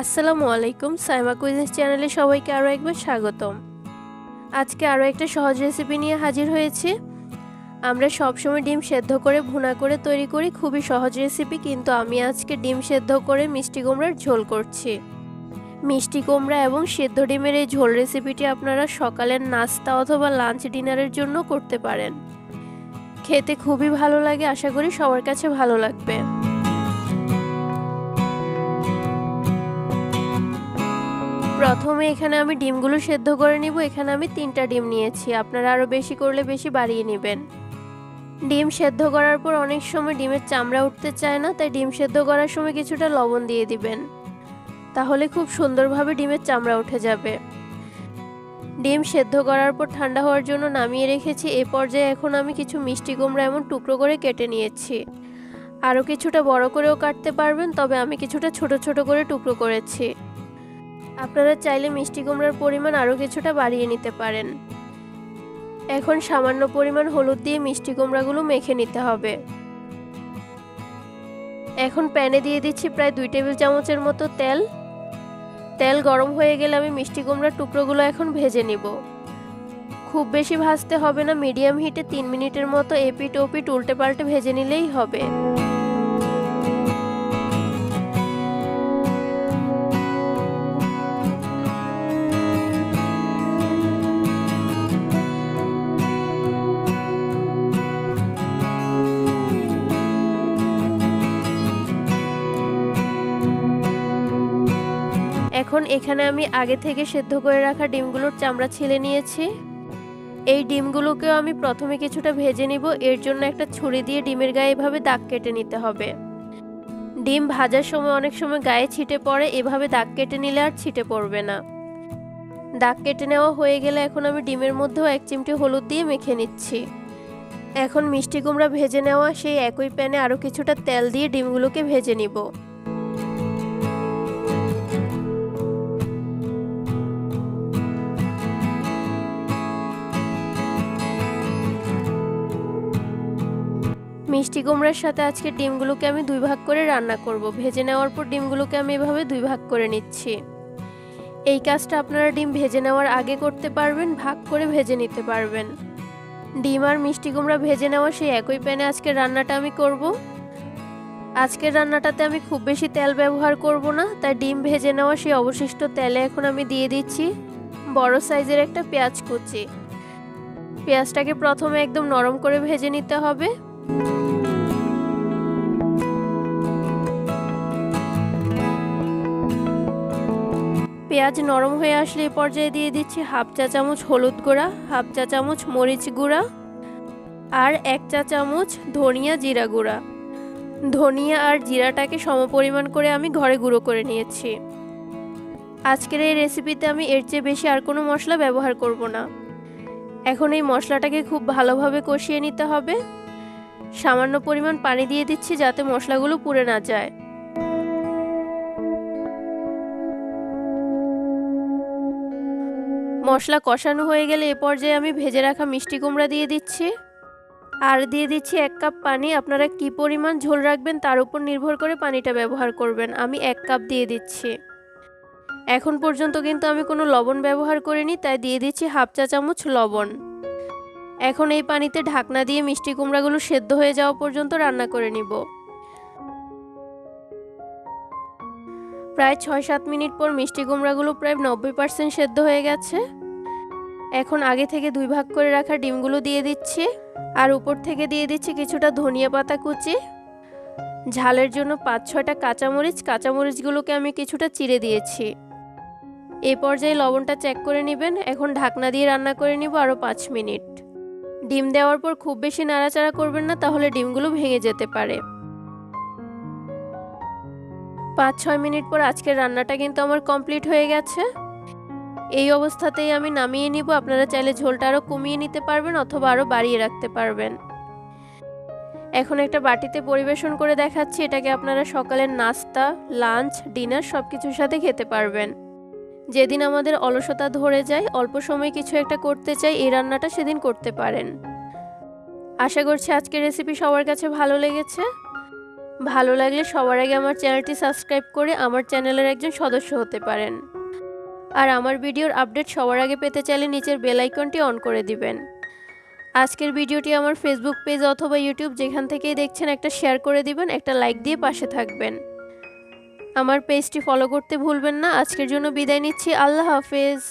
আসসালামু আলাইকুম। সাইমা কুইজিন চ্যানেলে সবাইকে আরও একবার স্বাগতম। আজকে আরও একটা সহজ রেসিপি নিয়ে হাজির হয়েছি। আমরা সবসময় ডিম সেদ্ধ করে ভুনা করে তৈরি করি, খুবই সহজ রেসিপি, কিন্তু আমি আজকে ডিম সেদ্ধ করে মিষ্টি কুমড়ার ঝোল করছি। মিষ্টি কুমড়া এবং সেদ্ধ ডিমের এই ঝোল রেসিপিটি আপনারা সকালের নাস্তা অথবা লাঞ্চ ডিনারের জন্য করতে পারেন। খেতে খুবই ভালো লাগে, আশা করি সবার কাছে ভালো লাগবে। প্রথমে এখানে আমি ডিমগুলো সেদ্ধ করে নিব। এখানে আমি 3টা ডিম নিয়েছি, আপনারা আরও বেশি করলে বেশি বাড়িয়ে নেবেন। ডিম সেদ্ধ করার পর অনেক সময় ডিমের চামড়া উঠতে চায় না, তাই ডিম সেদ্ধ করার সময় কিছুটা লবণ দিয়ে দিবেন, তাহলে খুব সুন্দরভাবে ডিমের চামড়া উঠে যাবে। ডিম সেদ্ধ করার পর ঠান্ডা হওয়ার জন্য নামিয়ে রেখেছি। এই পর্যায়ে এখন আমি কিছু মিষ্টি কুমড়া এমন টুকরো করে কেটে নিয়েছি। আরও কিছুটা বড় করেও কাটতে পারবেন, তবে আমি কিছুটা ছোট ছোট করে টুকরো করেছি। আপনারা চাইলে মিষ্টি কুমড়ার পরিমাণ আরও কিছুটা বাড়িয়ে নিতে পারেন। এখন সামান্য পরিমাণ হলুদ দিয়ে মিষ্টি কুমড়াগুলো মেখে নিতে হবে। এখন প্যানে দিয়ে দিচ্ছি প্রায় 2 টেবিল চামচের মতো তেল। তেল গরম হয়ে গেলে আমি মিষ্টি কুমড়ার টুকরোগুলো এখন ভেজে নিব। খুব বেশি ভাজতে হবে না, মিডিয়াম হিটে 3 মিনিটের মতো এপিট ওপিট উল্টে পাল্টে ভেজে নিলেই হবে। এখন এখানে আমি আগে থেকে সেদ্ধ করে রাখা ডিমগুলোর চামড়া ছিলে নিয়েছি। এই ডিমগুলোকেও আমি প্রথমে কিছুটা ভেজে নিব। এর জন্য একটা ছুরি দিয়ে ডিমের গায়ে এভাবে দাগ কেটে নিতে হবে। ডিম ভাজার সময় অনেক সময় গায়ে ছিটে পড়ে, এভাবে দাগ কেটে নিলে আর ছিটে পড়বে না। দাগ কেটে নেওয়া হয়ে গেলে এখন আমি ডিমের মধ্যেও 1 চিমটি হলুদ দিয়ে মেখে নিচ্ছি। এখন মিষ্টি কুমড়া ভেজে নেওয়া সেই একই প্যানে আরও কিছুটা তেল দিয়ে ডিমগুলোকে ভেজে নিব। মিষ্টি কুমড়ার সাথে আজকে ডিমগুলোকে আমি 2 ভাগ করে রান্না করব। ভেজে নেওয়ার পর ডিমগুলোকে আমি এভাবে 2 ভাগ করে নিচ্ছি। এই কাজটা আপনারা ডিম ভেজে নেওয়ার আগে করতে পারবেন, ভাগ করে ভেজে নিতে পারবেন। ডিম আর মিষ্টি কুমড়া ভেজে নেওয়া সেই একই প্যানে আজকের রান্নাটা আমি করব। আজকের রান্নাটাতে আমি খুব বেশি তেল ব্যবহার করব না, তাই ডিম ভেজে নেওয়া সেই অবশিষ্ট তেলে এখন আমি দিয়ে দিচ্ছি বড় সাইজের একটা পেঁয়াজ কুচি। পেঁয়াজটাকে প্রথমে একদম নরম করে ভেজে নিতে হবে। পেঁয়াজ নরম হয়ে আসলে এই পর্যায়ে দিয়ে দিচ্ছি 1/2 চা চামচ হলুদ গুঁড়া, 1/2 চা চামচ মরিচ গুঁড়া আর 1 চা চামচ ধনিয়া জিরা গুঁড়া। ধনিয়া আর জিরাটাকে সমপরিমাণ করে আমি ঘরে গুঁড়ো করে নিয়েছি। আজকের এই রেসিপিতে আমি এর চেয়ে বেশি আর কোনো মশলা ব্যবহার করব না। এখন এই মশলাটাকে খুব ভালোভাবে কষিয়ে নিতে হবে। সামান্য পরিমাণ পানি দিয়ে দিচ্ছি যাতে মশলাগুলো পুড়ে না যায়। মশলা কষানো হয়ে গেলে এ পর্যায়ে আমি ভেজে রাখা মিষ্টি কুমড়া দিয়ে দিচ্ছি আর দিয়ে দিচ্ছি 1 কাপ পানি। আপনারা কি পরিমাণ ঝোল রাখবেন তার উপর নির্ভর করে পানিটা ব্যবহার করবেন। আমি 1 কাপ দিয়ে দিচ্ছি। এখন পর্যন্ত কিন্তু আমি কোনো লবণ ব্যবহার করিনি, তাই দিয়ে দিচ্ছি 1/2 চা চামচ লবণ। এখন এই পানিতে ঢাকনা দিয়ে মিষ্টি কুমড়াগুলো সেদ্ধ হয়ে যাওয়া পর্যন্ত রান্না করে নিব। প্রায় 6-7 মিনিট পর মিষ্টি কুমড়াগুলো প্রায় 90% সেদ্ধ হয়ে গেছে। এখন আগে থেকে 2 ভাগ করে রাখা ডিমগুলো দিয়ে দিচ্ছি আর উপর থেকে দিয়ে দিচ্ছি কিছুটা ধনিয়া পাতা কুচি। ঝালের জন্য 5-6টা কাঁচামরিচ, কাঁচামরিচগুলোকে আমি কিছুটা চিড়ে দিয়েছি। এই পর্যায়ে লবণটা চেক করে নেবেন। এখন ঢাকনা দিয়ে রান্না করে নিব আরও 5 মিনিট। ডিম দেওয়ার পর খুব বেশি নাড়াচাড়া করবেন না, তাহলে ডিমগুলো ভেঙে যেতে পারে। 5-6 মিনিট পর আজকের রান্নাটা কিন্তু আমার কমপ্লিট হয়ে গেছে। এই অবস্থাতেই আমি নামিয়ে নিব। আপনারা চাইলে ঝোলটা আরও কমিয়ে নিতে পারবেন অথবা আরও বাড়িয়ে রাখতে পারবেন। এখন একটা বাটিতে পরিবেশন করে দেখাচ্ছি। এটাকে আপনারা সকালের নাস্তা, লাঞ্চ, ডিনার সব কিছুর সাথে খেতে পারবেন। যেদিন আমাদের অলসতা ধরে যায়, অল্প সময় কিছু একটা করতে চাই, এই রান্নাটা সেদিন করতে পারেন। আশা করছি আজকের রেসিপি সবার কাছে ভালো লেগেছে। ভালো লাগলে সবার আগে আমার চ্যানেলটি সাবস্ক্রাইব করে আমার চ্যানেলের একজন সদস্য হতে পারেন। আর আমার ভিডিওর আপডেট সবার আগে পেতে চাইলে নিচের বেল আইকনটি অন করে দিবেন। আজকের ভিডিওটি আমার ফেসবুক পেজ অথবা ইউটিউব যেখান থেকেই দেখছেন একটা শেয়ার করে দিবেন, একটা লাইক দিয়ে পাশে থাকবেন। আমার পেজটি ফলো করতে ভুলবেন না। আজকের জন্য বিদায় নিচ্ছি। আল্লাহ হাফেজ।